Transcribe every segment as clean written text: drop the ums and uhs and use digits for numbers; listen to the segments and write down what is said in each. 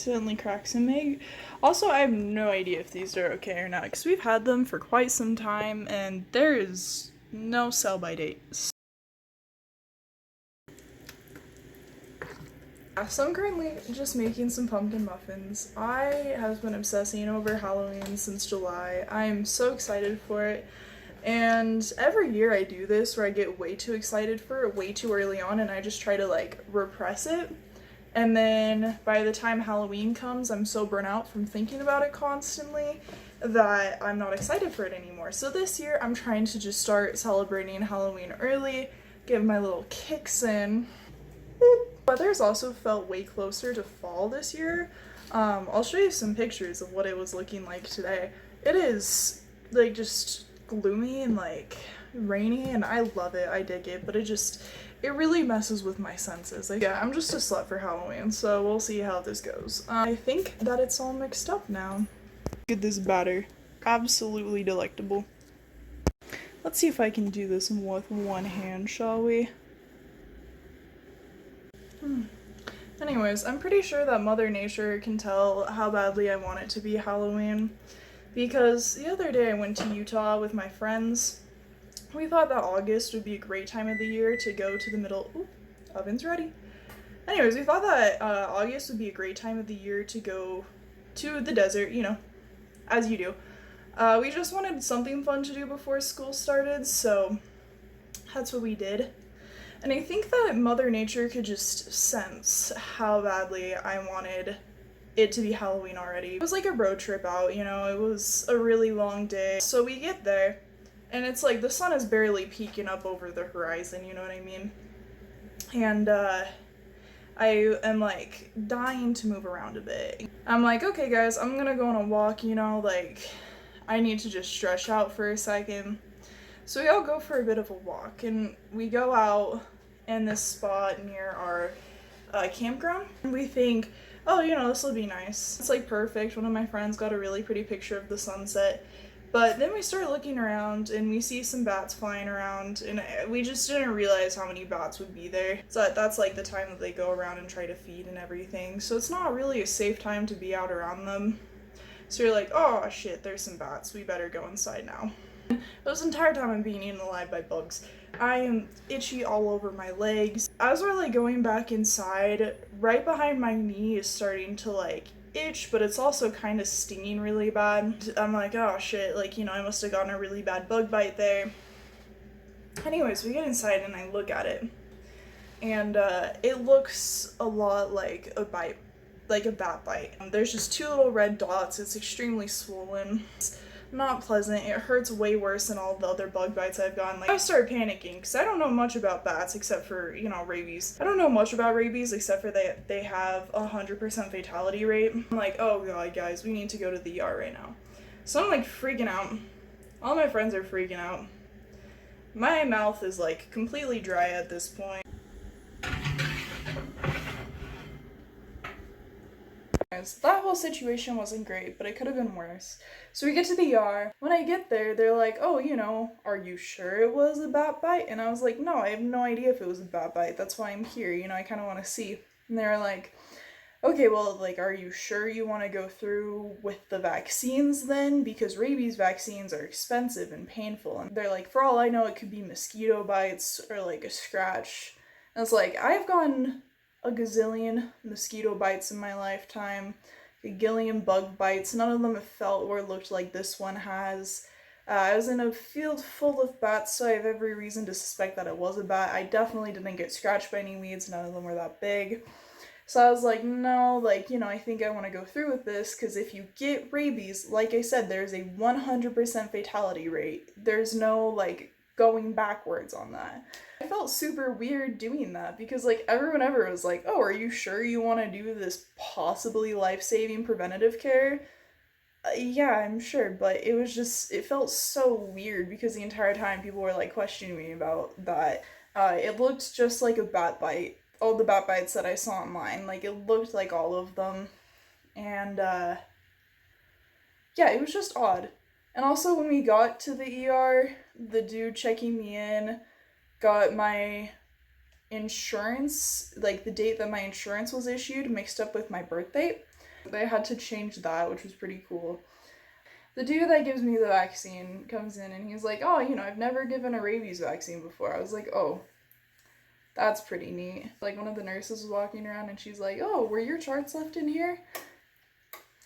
accidentally cracked some egg. Also, I have no idea if these are okay or not because we've had them for quite some time and there is no sell-by date. So I'm currently just making some pumpkin muffins. I have been obsessing over Halloween since July. I'm so excited for it. And every year I do this where I get way too excited for it way too early on and I just try to like repress it. And then by the time Halloween comes, I'm so burnt out from thinking about it constantly that I'm not excited for it anymore. So this year I'm trying to just start celebrating Halloween early, get my little kicks in. Weather's also felt way closer to fall this year. I'll show you some pictures of what it was looking like today. It is like just gloomy and like rainy and I love it, I dig it, but it really messes with my senses. Like, yeah, I'm just a slut for Halloween, so we'll see how this goes. I think that it's all mixed up now. Look at this batter. Absolutely delectable. Let's see if I can do this with one hand, shall we? Anyways, I'm pretty sure that Mother Nature can tell how badly I want it to be Halloween because the other day I went to Utah with my friends. We thought that August would be a great time of the year to go to the middle. Ooh, oven's ready. Anyways, we thought that August would be a great time of the year to go to the desert, you know, as you do. We just wanted something fun to do before school started, so that's what we did. And I think that Mother Nature could just sense how badly I wanted it to be Halloween already. It was like a road trip out, you know, it was a really long day. So we get there, and it's like the sun is barely peeking up over the horizon, you know what I mean? And I am like dying to move around a bit. I'm like, okay guys, I'm gonna go on a walk, you know, like I need to just stretch out for a second. So we all go for a bit of a walk and we go out in this spot near our campground. And we think, oh, you know, this will be nice. It's like perfect. One of my friends got a really pretty picture of the sunset. But then we start looking around and we see some bats flying around and we just didn't realize how many bats would be there. So that's like the time that they go around and try to feed and everything. So it's not really a safe time to be out around them. So you're like, oh shit, there's some bats. We better go inside now. This entire time I'm being eaten alive by bugs. I am itchy all over my legs. As we're like going back inside, right behind my knee is starting to like itch, but it's also kind of stinging really bad. I'm like, oh shit, like, you know, I must have gotten a really bad bug bite there. Anyways, we get inside and I look at it. And it looks a lot like a bite, like a bat bite. There's just two little red dots. It's extremely swollen. It's not pleasant. It hurts way worse than all the other bug bites I've gotten. Like, I started panicking because I don't know much about bats except for, you know, rabies. I don't know much about rabies except for they have 100% fatality rate. I'm like, oh god, guys, we need to go to the ER right now. So I'm like freaking out. All my friends are freaking out. My mouth is like completely dry at this point. That whole situation wasn't great, but it could have been worse. So we get to the ER. When I get there, they're like, oh, you know, are you sure it was a bat bite? And I was like, no, I have no idea if it was a bat bite. That's why I'm here. You know, I kind of want to see. And they're like, okay, well, like, are you sure you want to go through with the vaccines then? Because rabies vaccines are expensive and painful. And they're like, for all I know, it could be mosquito bites or like a scratch. And it's like, I've gotten a gazillion mosquito bites in my lifetime, a gillion bug bites. None of them have felt or looked like this one has. I was in a field full of bats, so I have every reason to suspect that it was a bat. I definitely didn't get scratched by any weeds. None of them were that big. So I was like, no, like, you know, I think I want to go through with this because if you get rabies, like I said, there's a 100% fatality rate. There's no, like, going backwards on that. I felt super weird doing that because like everyone ever was like, oh, are you sure you want to do this possibly life-saving preventative care? Yeah, I'm sure, but it felt so weird because the entire time people were like questioning me about that. It looked just like a bat bite. All the bat bites that I saw online, like it looked like all of them. And yeah, it was just odd. And also when we got to the ER, the dude checking me in got my insurance, like the date that my insurance was issued, mixed up with my birth date. They had to change that, which was pretty cool. The dude that gives me the vaccine comes in and he's like, oh, you know, I've never given a rabies vaccine before. I was like, oh, that's pretty neat. Like, one of the nurses was walking around and she's like, oh, were your charts left in here?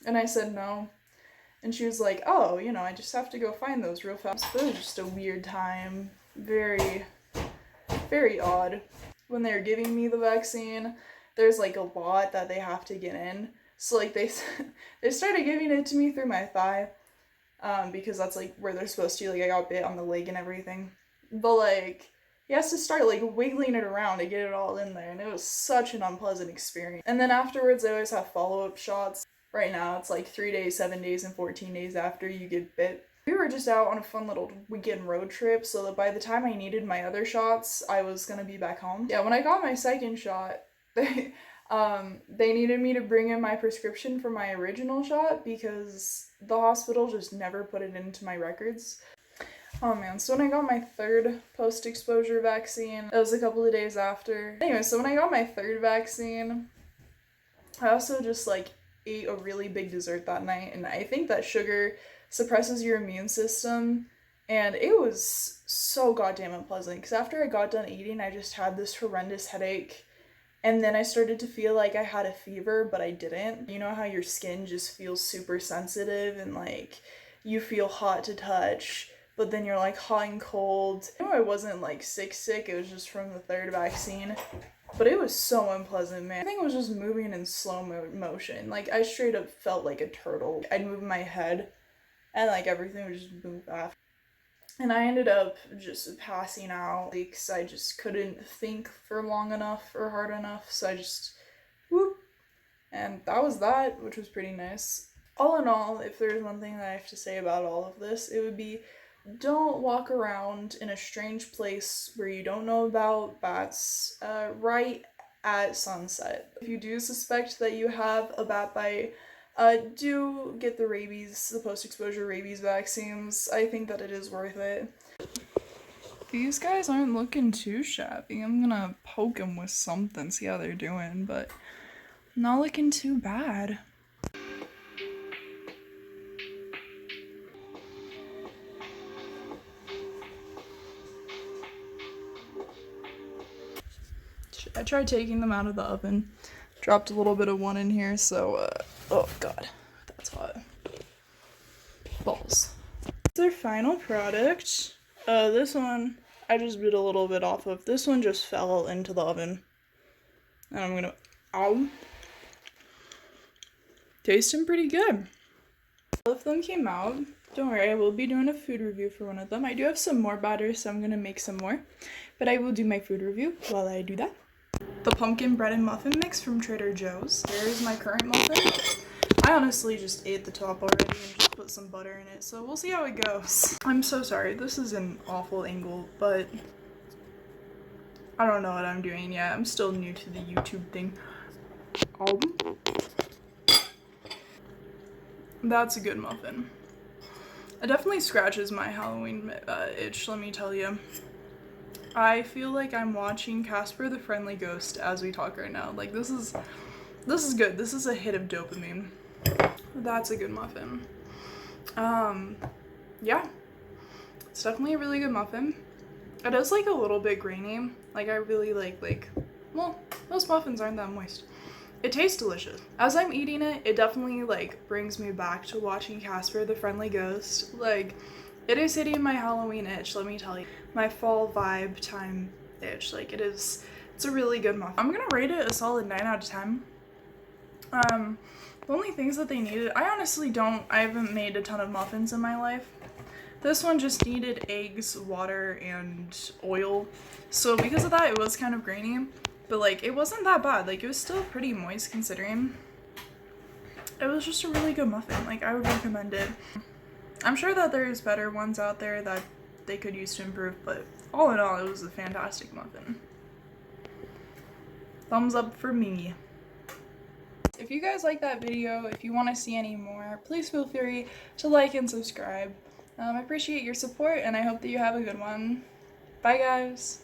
And I said no. And she was like, oh, you know, I just have to go find those real fast. But it was just a weird time. Very, very odd. When they were giving me the vaccine, there's like a lot that they have to get in. So like they started giving it to me through my thigh, because that's like where they're supposed to. Like I got bit on the leg and everything. But like he has to start like wiggling it around to get it all in there, and it was such an unpleasant experience. And then afterwards I always have follow-up shots. Right now it's like 3 days, 7 days, and 14 days after you get bit. We were just out on a fun little weekend road trip, so that by the time I needed my other shots, I was gonna be back home. Yeah, when I got my second shot, they needed me to bring in my prescription for my original shot because the hospital just never put it into my records. Oh man, so when I got my third post-exposure vaccine, it was a couple of days after. Anyway, so when I got my third vaccine, I also just like ate a really big dessert that night, and I think that sugar suppresses your immune system, and it was so goddamn unpleasant because after I got done eating, I just had this horrendous headache, and then I started to feel like I had a fever, but I didn't. You know how your skin just feels super sensitive and like you feel hot to touch, but then you're like hot and cold. I know I wasn't like sick, it was just from the third vaccine. But it was so unpleasant, man. Everything was just moving in slow motion. Like, I straight up felt like a turtle. I'd move my head, and like everything would just move after. And I ended up just passing out because I just couldn't think for long enough or hard enough. So I just, whoop. And that was that, which was pretty nice. All in all, if there's one thing that I have to say about all of this, it would be, don't walk around in a strange place where you don't know about bats right at sunset. If you do suspect that you have a bat bite, do get the post-exposure rabies vaccines. I think that it is worth it. These guys aren't looking too shabby. I'm gonna poke them with something, see how they're doing, but not looking too bad. I tried taking them out of the oven. Dropped a little bit of one in here, so, oh god, that's hot. Balls. Their final product. This one, I just bit a little bit off of. This one just fell into the oven. And I'm gonna, ow. Tasting pretty good. All of them came out. Don't worry, I will be doing a food review for one of them. I do have some more batter, so I'm gonna make some more. But I will do my food review while I do that. The pumpkin bread and muffin mix from Trader Joe's. Here's my current muffin. I honestly just ate the top already and just put some butter in it, so we'll see how it goes. I'm so sorry, this is an awful angle, but I don't know what I'm doing yet. I'm still new to the YouTube thing. That's a good muffin. It definitely scratches my Halloween itch, let me tell you. I feel like I'm watching Casper the Friendly Ghost as we talk right now. Like, this is good. This is a hit of dopamine. That's a good muffin. Yeah. It's definitely a really good muffin. It is, like, a little bit grainy. Like, I really like, well, most muffins aren't that moist. It tastes delicious. As I'm eating it, it definitely, like, brings me back to watching Casper the Friendly Ghost. Like, it is hitting my Halloween itch, let me tell you. My fall vibe time itch. Like, it's a really good muffin. I'm gonna rate it a solid 9 out of 10. The only things that they needed, I haven't made a ton of muffins in my life. This one just needed eggs, water, and oil. So because of that, it was kind of grainy. But, like, it wasn't that bad. Like, it was still pretty moist considering. It was just a really good muffin. Like, I would recommend it. I'm sure that there's better ones out there that they could use to improve, but all in all, it was a fantastic muffin. Thumbs up for me. If you guys like that video, if you want to see any more, please feel free to like and subscribe. I appreciate your support, and I hope that you have a good one. Bye, guys.